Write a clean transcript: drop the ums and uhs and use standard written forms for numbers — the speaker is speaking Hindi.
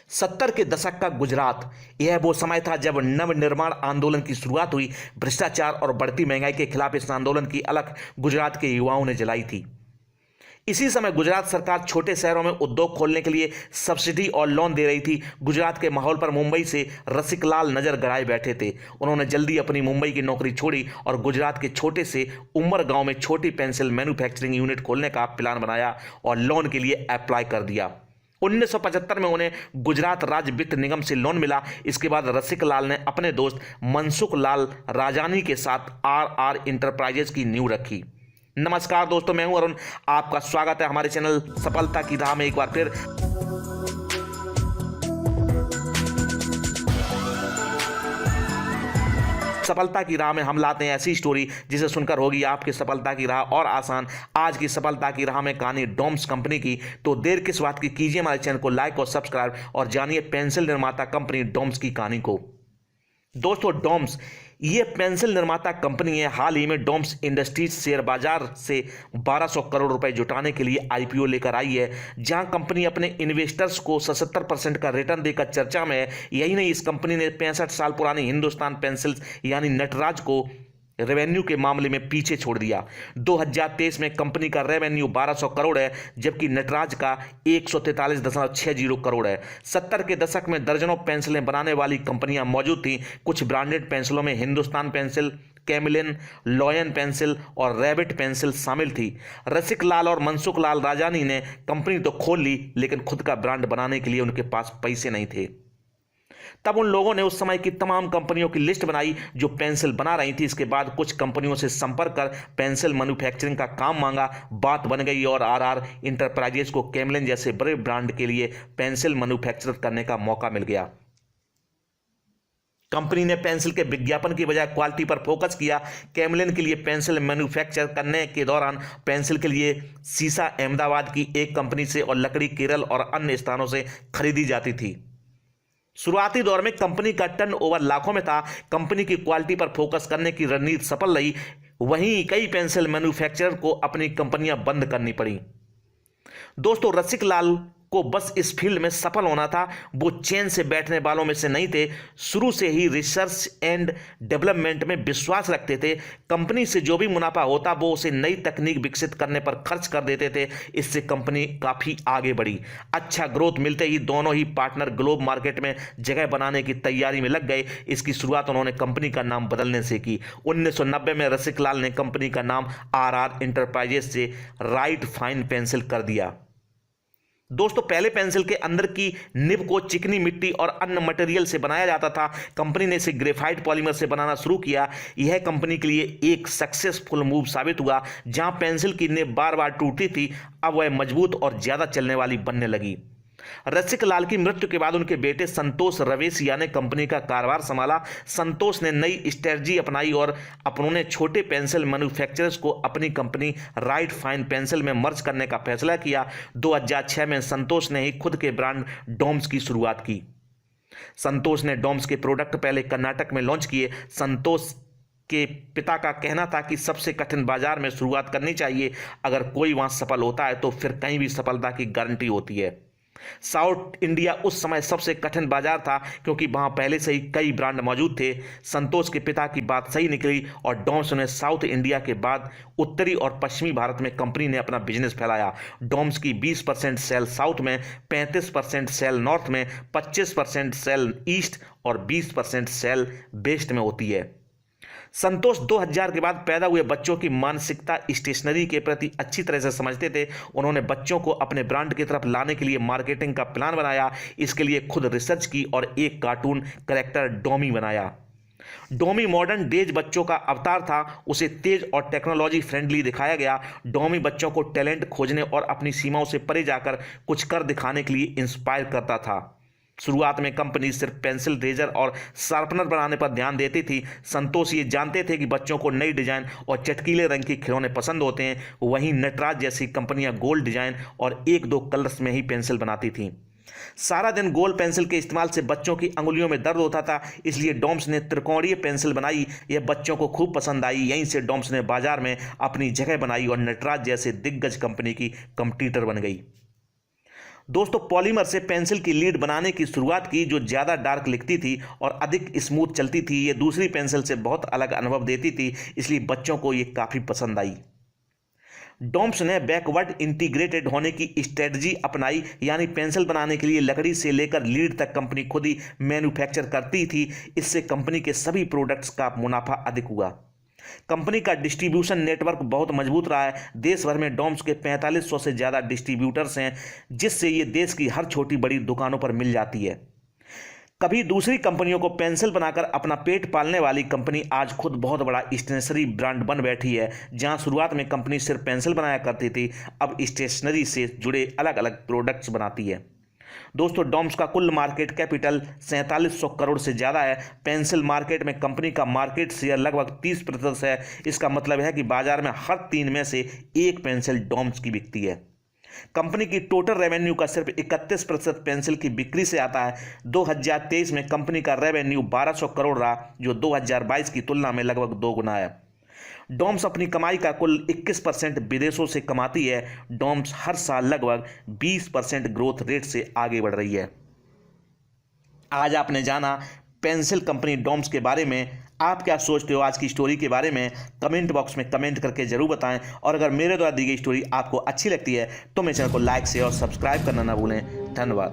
70 के दशक का गुजरात। यह वो समय था जब नवनिर्माण आंदोलन की शुरुआत हुई। भ्रष्टाचार और बढ़ती महंगाई के खिलाफ इस आंदोलन की अलख गुजरात के युवाओं ने जलाई थी। इसी समय गुजरात सरकार छोटे शहरों में उद्योग खोलने के लिए सब्सिडी और लोन दे रही थी। गुजरात के माहौल पर मुंबई से रसिकलाल नजर गड़ाए बैठे थे। उन्होंने जल्दी अपनी मुंबई की नौकरी छोड़ी और गुजरात के छोटे से उमर गांव में छोटी पेंसिल मैन्युफैक्चरिंग यूनिट खोलने का प्लान बनाया और लोन के लिए अप्लाई कर दिया। 1975 में उन्हें गुजरात राज्य वित्त निगम से लोन मिला। इसके बाद रसिकलाल ने अपने दोस्त मनसुख लाल राजानी के साथ आर इंटरप्राइजेज की नींव रखी। नमस्कार दोस्तों, मैं हूं अरुण। आपका स्वागत है हमारे चैनल सफलता की राह में एक बार फिर। सफलता की राह में हम लाते हैं ऐसी स्टोरी जिसे सुनकर होगी आपकी सफलता की राह और आसान। आज की सफलता की राह में कहानी डोम्स कंपनी की। तो देर किस बात की, कीजिए हमारे चैनल को लाइक और सब्सक्राइब और जानिए पेंसिल निर्माता कंपनी डोम्स की कहानी को। दोस्तों, डोम्स ये पेंसिल निर्माता कंपनी है। हाल ही में डोम्स इंडस्ट्रीज शेयर बाजार से 1200 करोड़ रुपए जुटाने के लिए आईपीओ लेकर आई है, जहां कंपनी अपने इन्वेस्टर्स को 77% का रिटर्न देकर चर्चा में है। यही नहीं, इस कंपनी ने 65 साल पुरानी हिंदुस्तान पेंसिल्स यानी नटराज को रेवेन्यू के मामले में पीछे छोड़ दिया। 2023 में कंपनी का रेवेन्यू 1200 करोड़ है, जबकि नटराज का 143.60 करोड़ है। 70 के दशक में दर्जनों पेंसिलें बनाने वाली कंपनियां मौजूद थीं। कुछ ब्रांडेड पेंसिलों में हिंदुस्तान पेंसिल, कैमिलिन, लॉयन पेंसिल और रैबिट पेंसिल शामिल थी। रसिक लाल और मनसुख लाल राजानी ने कंपनी तो खोल ली, लेकिन खुद का ब्रांड बनाने के लिए उनके पास पैसे नहीं थे। तब उन लोगों ने उस समय की तमाम कंपनियों की लिस्ट बनाई जो पेंसिल बना रही थी। इसके बाद कुछ कंपनियों से संपर्क कर पेंसिल मैन्युफैक्चरिंग का काम मांगा। बात बन गई और आर इंटरप्राइजेज को कैमलिन जैसे बड़े ब्रांड के लिए पेंसिल मैन्युफैक्चर करने का मौका मिल गया। कंपनी ने पेंसिल के विज्ञापन की बजाय क्वालिटी पर फोकस किया। कैमलिन के लिए पेंसिल मैन्युफैक्चर करने के दौरान पेंसिल के लिए शीशा अहमदाबाद की एक कंपनी से और लकड़ी केरल और अन्य स्थानों से खरीदी जाती थी। शुरुआती दौर में कंपनी का टर्नओवर लाखों में था। कंपनी की क्वालिटी पर फोकस करने की रणनीति सफल रही। वहीं कई पेंसिल मैन्युफैक्चरर को अपनी कंपनियां बंद करनी पड़ी। दोस्तों, रसिक लाल को बस इस फील्ड में सफल होना था। वो चेन से बैठने वालों में से नहीं थे। शुरू से ही रिसर्च एंड डेवलपमेंट में विश्वास रखते थे। कंपनी से जो भी मुनाफा होता वो उसे नई तकनीक विकसित करने पर खर्च कर देते थे। इससे कंपनी काफ़ी आगे बढ़ी। अच्छा ग्रोथ मिलते ही दोनों ही पार्टनर ग्लोब मार्केट में जगह बनाने की तैयारी में लग गए। इसकी शुरुआत उन्होंने कंपनी का नाम बदलने से की। 1990 में रसिक लाल ने कंपनी का नाम आर इंटरप्राइजेज से राइट फाइन पेंसिल कर दिया। दोस्तों, पहले पेंसिल के अंदर की निब को चिकनी मिट्टी और अन्य मटेरियल से बनाया जाता था। कंपनी ने इसे ग्रेफाइट पॉलीमर से बनाना शुरू किया। यह कंपनी के लिए एक सक्सेसफुल मूव साबित हुआ। जहां पेंसिल की निब बार बार टूटती थी, अब वह मजबूत और ज्यादा चलने वाली बनने लगी। रसिक लाल की मृत्यु के बाद उनके बेटे संतोष रवेसिया ने कंपनी का कारोबार संभाला। संतोष ने नई स्ट्रेटजी अपनाई और उन्होंने छोटे पेंसिल मैन्युफैक्चरर्स को अपनी कंपनी राइट फाइन पेंसिल में मर्ज करने का फैसला किया। 2006 में संतोष ने ही खुद के ब्रांड डोम्स की शुरुआत की। संतोष ने डोम्स के प्रोडक्ट पहले कर्नाटक में लॉन्च किए। संतोष के पिता का कहना था कि सबसे कठिन बाजार में शुरुआत करनी चाहिए। अगर कोई वहां सफल होता है तो फिर कहीं भी सफलता की गारंटी होती है। साउथ इंडिया उस समय सबसे कठिन बाजार था, क्योंकि वहां पहले से ही कई ब्रांड मौजूद थे। संतोष के पिता की बात सही निकली और डोम्स ने साउथ इंडिया के बाद उत्तरी और पश्चिमी भारत में कंपनी ने अपना बिजनेस फैलाया। डोम्स की 20% सेल साउथ में, 35% सेल नॉर्थ में, 25% सेल ईस्ट और 20% सेल वेस्ट में होती है। संतोष 2000 के बाद पैदा हुए बच्चों की मानसिकता स्टेशनरी के प्रति अच्छी तरह से समझते थे। उन्होंने बच्चों को अपने ब्रांड की तरफ लाने के लिए मार्केटिंग का प्लान बनाया। इसके लिए खुद रिसर्च की और एक कार्टून कैरेक्टर डोमी बनाया। डोमी मॉडर्न डेज बच्चों का अवतार था। उसे तेज और टेक्नोलॉजी फ्रेंडली दिखाया गया। डोमी बच्चों को टैलेंट खोजने और अपनी सीमाओं से परे जाकर कुछ कर दिखाने के लिए इंस्पायर करता था। शुरुआत में कंपनी सिर्फ पेंसिल, रेजर और शार्पनर बनाने पर ध्यान देती थी। संतोष ये जानते थे कि बच्चों को नई डिजाइन और चटकीले रंग के खिलौने पसंद होते हैं। वहीं नटराज जैसी कंपनियां गोल्ड डिजाइन और एक दो कलर्स में ही पेंसिल बनाती थीं। सारा दिन गोल पेंसिल के इस्तेमाल से बच्चों की अंगुलियों में दर्द होता था, इसलिए डोम्स ने त्रिकोणीय पेंसिल बनाई। यह बच्चों को खूब पसंद आई। यहीं से डोम्स ने बाजार में अपनी जगह बनाई और नटराज जैसे दिग्गज कंपनी की कंपटीटर बन गई। दोस्तों पॉलीमर से पेंसिल की लीड बनाने की शुरुआत की जो ज़्यादा डार्क लिखती थी और अधिक स्मूथ चलती थी। ये दूसरी पेंसिल से बहुत अलग अनुभव देती थी, इसलिए बच्चों को ये काफ़ी पसंद आई। डॉम्स ने बैकवर्ड इंटीग्रेटेड होने की स्ट्रेटजी अपनाई, यानी पेंसिल बनाने के लिए लकड़ी से लेकर लीड तक कंपनी खुद ही मैन्युफैक्चर करती थी। इससे कंपनी के सभी प्रोडक्ट्स का मुनाफा अधिक हुआ। कंपनी का डिस्ट्रीब्यूशन नेटवर्क बहुत मजबूत रहा है। देश भर में डॉम्स के 4500 से ज़्यादा डिस्ट्रीब्यूटर्स हैं, जिससे ये देश की हर छोटी बड़ी दुकानों पर मिल जाती है। कभी दूसरी कंपनियों को पेंसिल बनाकर अपना पेट पालने वाली कंपनी आज खुद बहुत बड़ा स्टेशनरी ब्रांड बन बैठी है। जहां शुरुआत में कंपनी सिर्फ पेंसिल बनाया करती थी, अब स्टेशनरी से जुड़े अलग अलग प्रोडक्ट्स बनाती है। दोस्तों डॉम्स का कुल मार्केट कैपिटल 4700 करोड़ से ज़्यादा है। पेंसिल मार्केट में कंपनी का मार्केट शेयर लगभग 30% है। इसका मतलब है कि बाजार में हर 3 में से 1 पेंसिल डॉम्स की बिकती है। कंपनी की टोटल रेवेन्यू का सिर्फ 31% पेंसिल की बिक्री से आता है। 2023 में कंपनी का रेवेन्यू 1200 करोड़ रहा, जो 2022 की तुलना में लगभग 2 गुना है। डॉम्स अपनी कमाई का कुल 21% विदेशों से कमाती है। डॉम्स हर साल लगभग 20% ग्रोथ रेट से आगे बढ़ रही है। आज आपने जाना पेंसिल कंपनी डॉम्स के बारे में। आप क्या सोचते हो आज की स्टोरी के बारे में? कमेंट बॉक्स में कमेंट करके जरूर बताएं। और अगर मेरे द्वारा दी गई स्टोरी आपको अच्छी लगती है तो मेरे चैनल को लाइक शेयर और सब्सक्राइब करना ना भूलें। धन्यवाद।